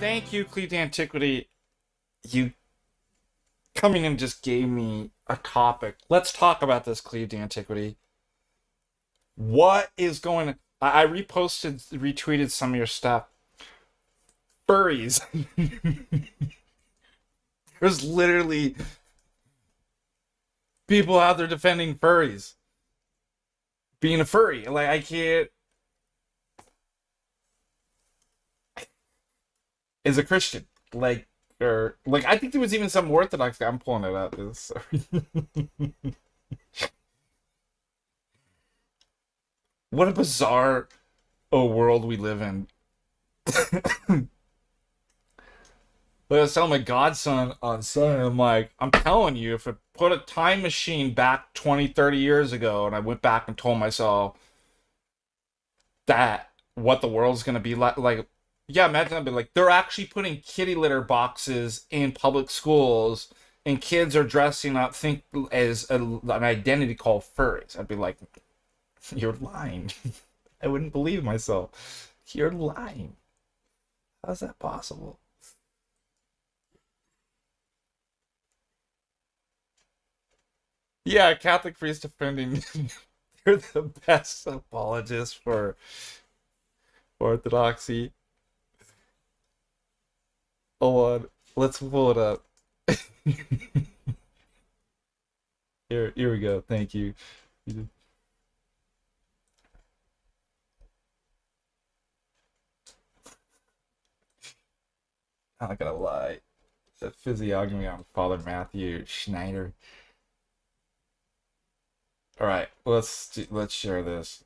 thank you, Cleave To Antiquity. You coming and just gave me a topic. Let's talk about this, Cleave To Antiquity. What is going on? I retweeted some of your stuff. Furries. There's literally people out there defending furries. Being a furry. Like, I can't. As a Christian. Like, or, like, I think there was even some Orthodox guy. I'm pulling it up. What a bizarre world we live in. But I was telling my godson on Sunday, I'm like, I'm telling you, if I put a time machine back 20, 30 years ago, and I went back and told myself that what the world's going to be like, yeah, imagine I'd be like, they're actually putting kitty litter boxes in public schools, and kids are dressing up, think as an identity called furries. I'd be like, you're lying. I wouldn't believe myself. You're lying. How's that possible? Yeah, Catholic priest defending. You're the best apologist for orthodoxy. Hold on, let's pull it up. Here we go. Thank you. I'm not gonna lie. The physiognomy on Father Matthew Schneider. All right, let's share this.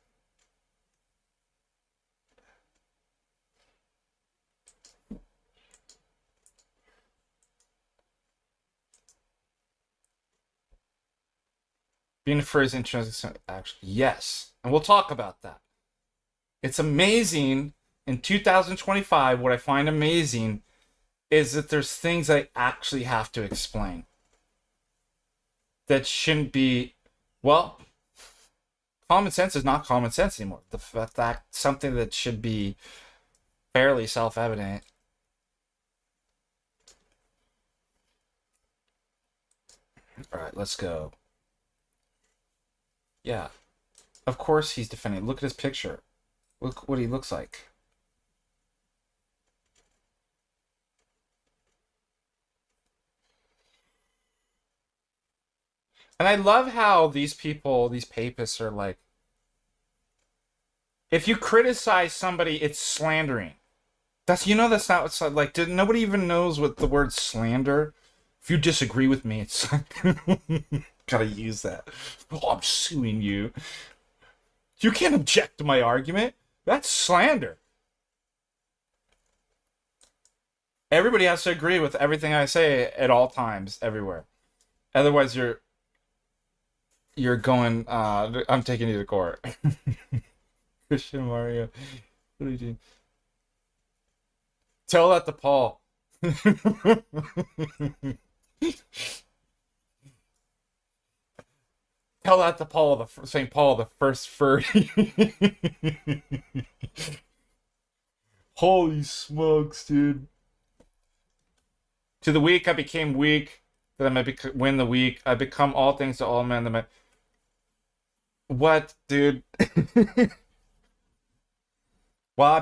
Being a furry is interesting. Actually, yes, and we'll talk about that. It's amazing in 2025. What I find amazing is that there's things I actually have to explain that shouldn't be. Well, common sense is not common sense anymore. The fact something that should be fairly self-evident. All right, let's go. Yeah, of course he's defending. Look at his picture. Look what he looks like. And I love how these people, these papists, are like, if you criticize somebody, it's slandering. That's not what's like. Nobody even knows what the word slander. If you disagree with me, it's gotta use that. Oh, I'm suing you. You can't object to my argument. That's slander. Everybody has to agree with everything I say at all times, everywhere. Otherwise, you're going. I'm taking you to court. Christian Mario, what are you doing? Tell that to Paul. Tell that to Paul, the Saint Paul, the first furry. Holy smokes, dude! To the weak, I became weak, that I might win the weak. I become all things to all men. That might. What, dude? Well,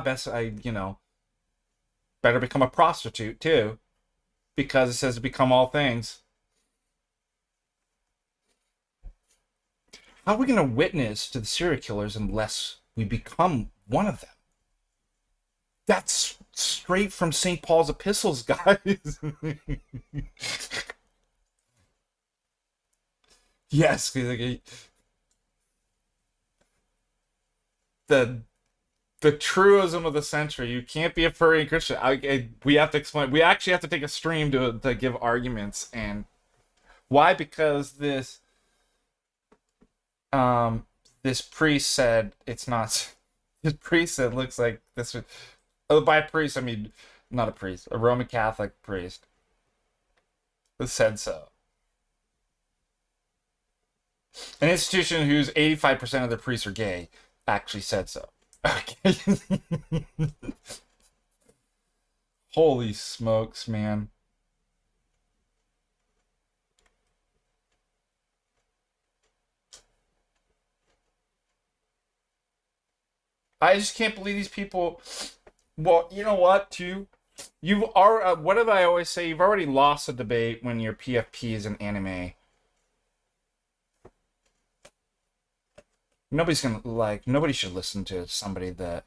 better become a prostitute too, because it says to become all things. How are we going to witness to the serial killers unless we become one of them? That's straight from St. Paul's epistles, guys. Yes, the truism of the century. You can't be a furry and Christian. We have to explain. We actually have to take a stream to give arguments. And why? Because this priest said it's not. This priest said looks like this. Oh, by a priest I mean not a priest, a Roman Catholic priest. That said so. An institution whose 85% of the priests are gay actually said so. Okay. Holy smokes, man. I just can't believe these people. Well, you know what, too? You've already, what did I always say? You've already lost a debate when your PFP is an anime. Nobody's gonna, like, nobody should listen to somebody that,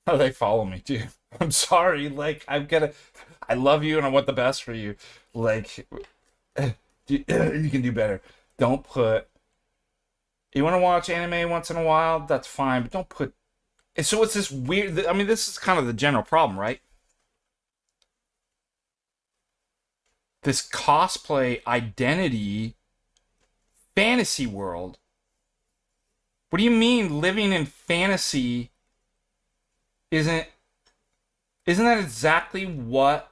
oh, they follow me, too. I'm sorry, like, I love you and I want the best for you. Like, you can do better. Don't put, you want to watch anime once in a while? That's fine, but don't put, and so it's this weird, I mean, this is kind of the general problem, right? This cosplay identity fantasy world. What do you mean living in fantasy isn't isn't that exactly what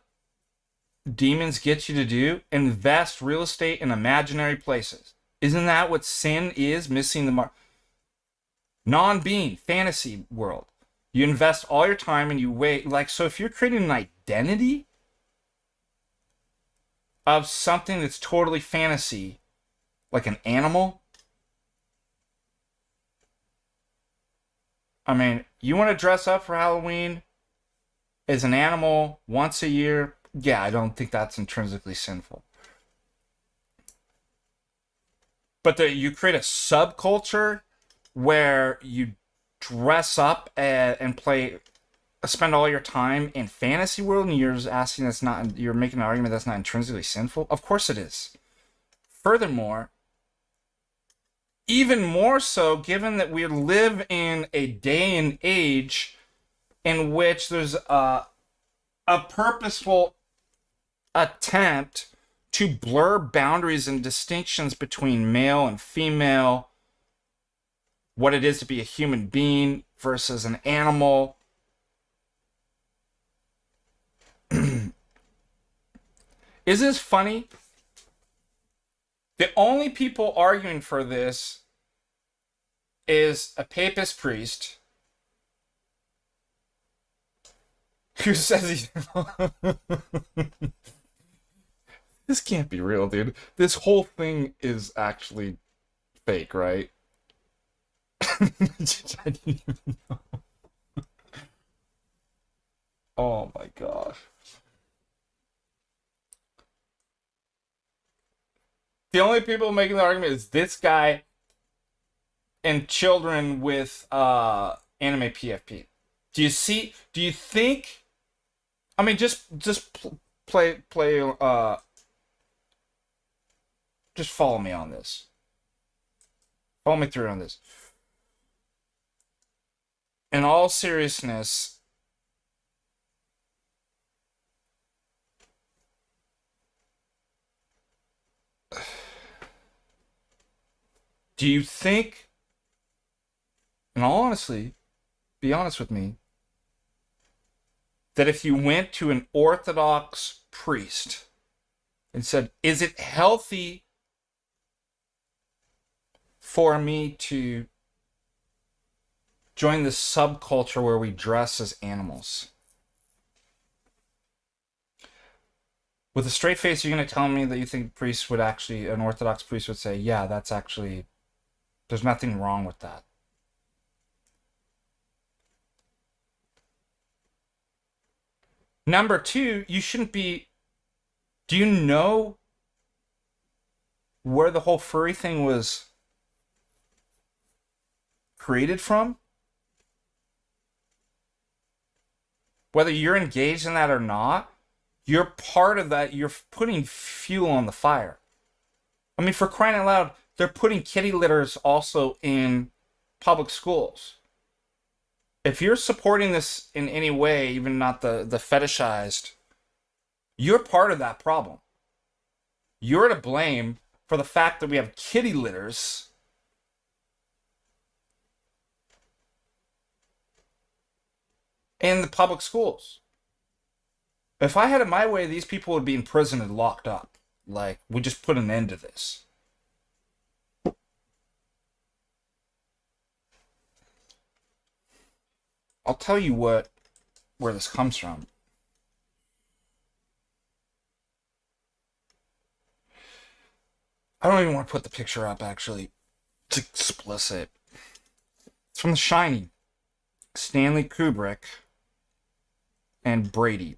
demons get you to do? Invest real estate in imaginary places. Isn't that what sin is? Missing the mark. Non-being, fantasy world. You invest all your time and you wait. Like, so if you're creating an identity of something that's totally fantasy, like an animal, I mean, you want to dress up for Halloween as an animal once a year? Yeah, I don't think that's intrinsically sinful. But you create a subculture where you dress up and play, spend all your time in fantasy world, and you're just asking that's not, you're making an argument that's not intrinsically sinful? Of course it is. Furthermore, even more so, given that we live in a day and age in which there's a purposeful attempt to blur boundaries and distinctions between male and female, what it is to be a human being versus an animal. Is this funny? The only people arguing for this is a papist priest who says he... This can't be real, dude. This whole thing is actually fake, right? I didn't even know. Oh my gosh. The only people making the argument is this guy and children with anime PFP. Do you think, I mean, just play just follow me on this. Follow me through on this. In all seriousness, do you think, in all honesty, be honest with me, that if you went to an Orthodox priest and said, is it healthy for me to join this subculture where we dress as animals? With a straight face, you're going to tell me that you think priests would actually, an Orthodox priest would say, yeah, that's actually, there's nothing wrong with that. Number two, you shouldn't be, do you know where the whole furry thing was created from? Whether you're engaged in that or not, you're part of that. You're putting fuel on the fire. I mean, for crying out loud, they're putting kitty litters also in public schools. If you're supporting this in any way, even not the fetishized, you're part of that problem. You're to blame for the fact that we have kitty litters in the public schools. If I had it my way, these people would be in prison and locked up. Like, we just put an end to this. I'll tell you where this comes from. I don't even want to put the picture up, actually. It's explicit. It's from The Shining. Stanley Kubrick and Brady.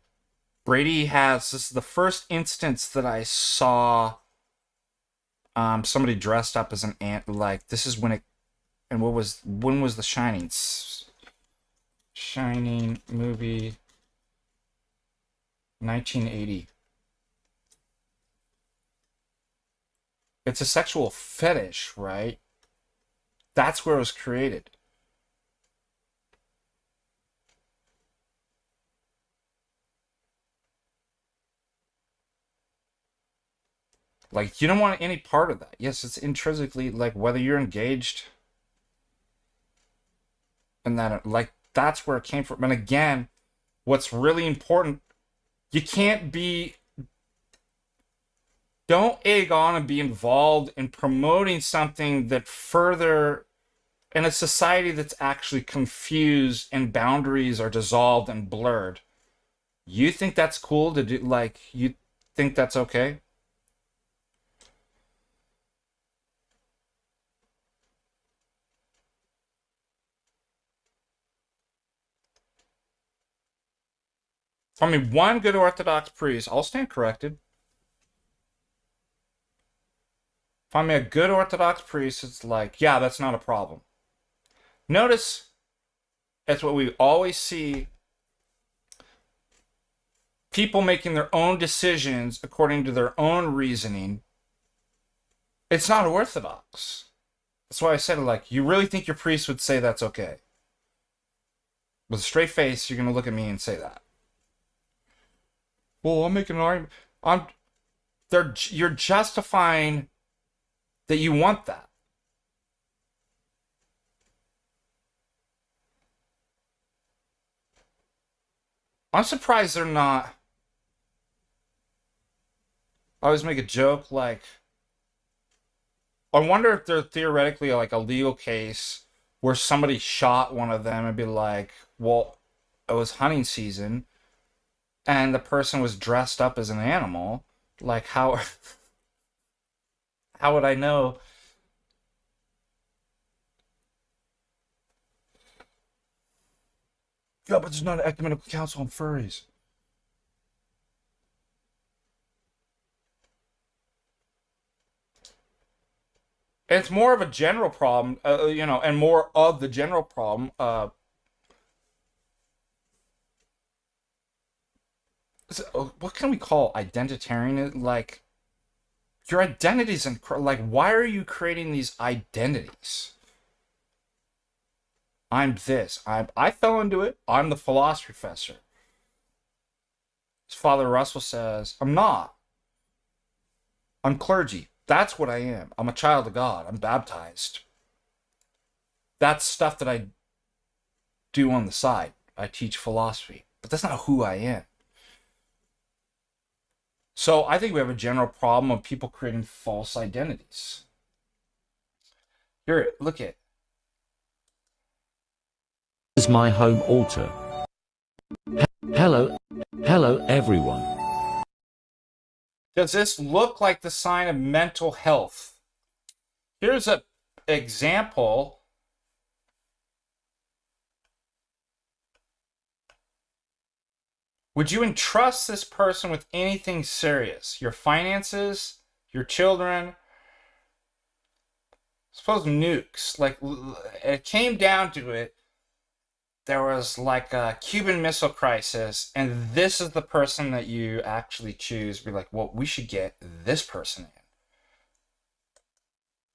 Brady has, this is the first instance that I saw somebody dressed up as an ant. Like, this is when it, and when was The Shining? Shining movie, 1980. It's a sexual fetish, right? That's where it was created. Like, you don't want any part of that. Yes, it's intrinsically, like, whether you're engaged and that, like, that's where it came from. And again, what's really important, you can't be, don't egg on and be involved in promoting something that further, in a society that's actually confused and boundaries are dissolved and blurred. You think that's cool to do? Like, you think that's okay? I mean, one good Orthodox priest, I'll stand corrected. Find me a good Orthodox priest, it's like, yeah, that's not a problem. Notice, that's what we always see. People making their own decisions according to their own reasoning. It's not Orthodox. That's why I said, like, you really think your priest would say that's okay? With a straight face, you're going to look at me and say that. Well, I'm making an argument. You're justifying that you want that. I'm surprised they're not. I always make a joke like, I wonder if they're theoretically like a legal case where somebody shot one of them and be like, well, it was hunting season and the person was dressed up as an animal. Like, how would I know? Yeah, but there's not an ecumenical council on furries. It's more of a general problem, and more of the general problem. What can we call identitarian? Like, your identities and like, why are you creating these identities? I'm this. I fell into it. I'm the philosophy professor. His Father Russell says, I'm not. I'm clergy. That's what I am. I'm a child of God. I'm baptized. That's stuff that I do on the side. I teach philosophy. But that's not who I am. So I think we have a general problem of people creating false identities. Here, look at. This is my home altar. Hello everyone. Does this look like the sign of mental health? Here's an example. Would you entrust this person with anything serious? Your finances? Your children? Suppose nukes. Like, it came down to it. There was like a Cuban Missile Crisis, and this is the person that you actually choose. Be like, well, we should get this person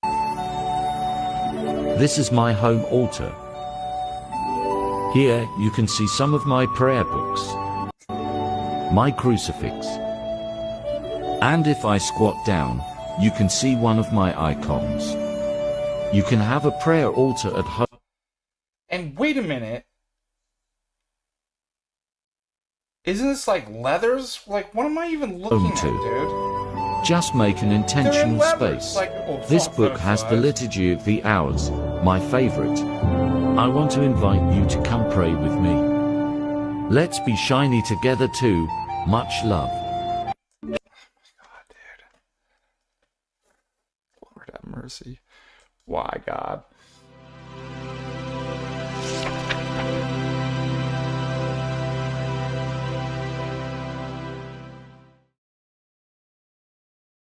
in. This is my home altar. Here you can see some of my prayer books, my crucifix, and if I squat down, you can see one of my icons. You can have a prayer altar at home. And wait a minute. Isn't this like leathers? Like, what am I even looking at, dude? Just make an intentional space. Like, this book has the Liturgy of the Hours, my favorite. I want to invite you to come pray with me. Let's be shiny together too. Much love. Oh my God, dude. mercy. Why, God?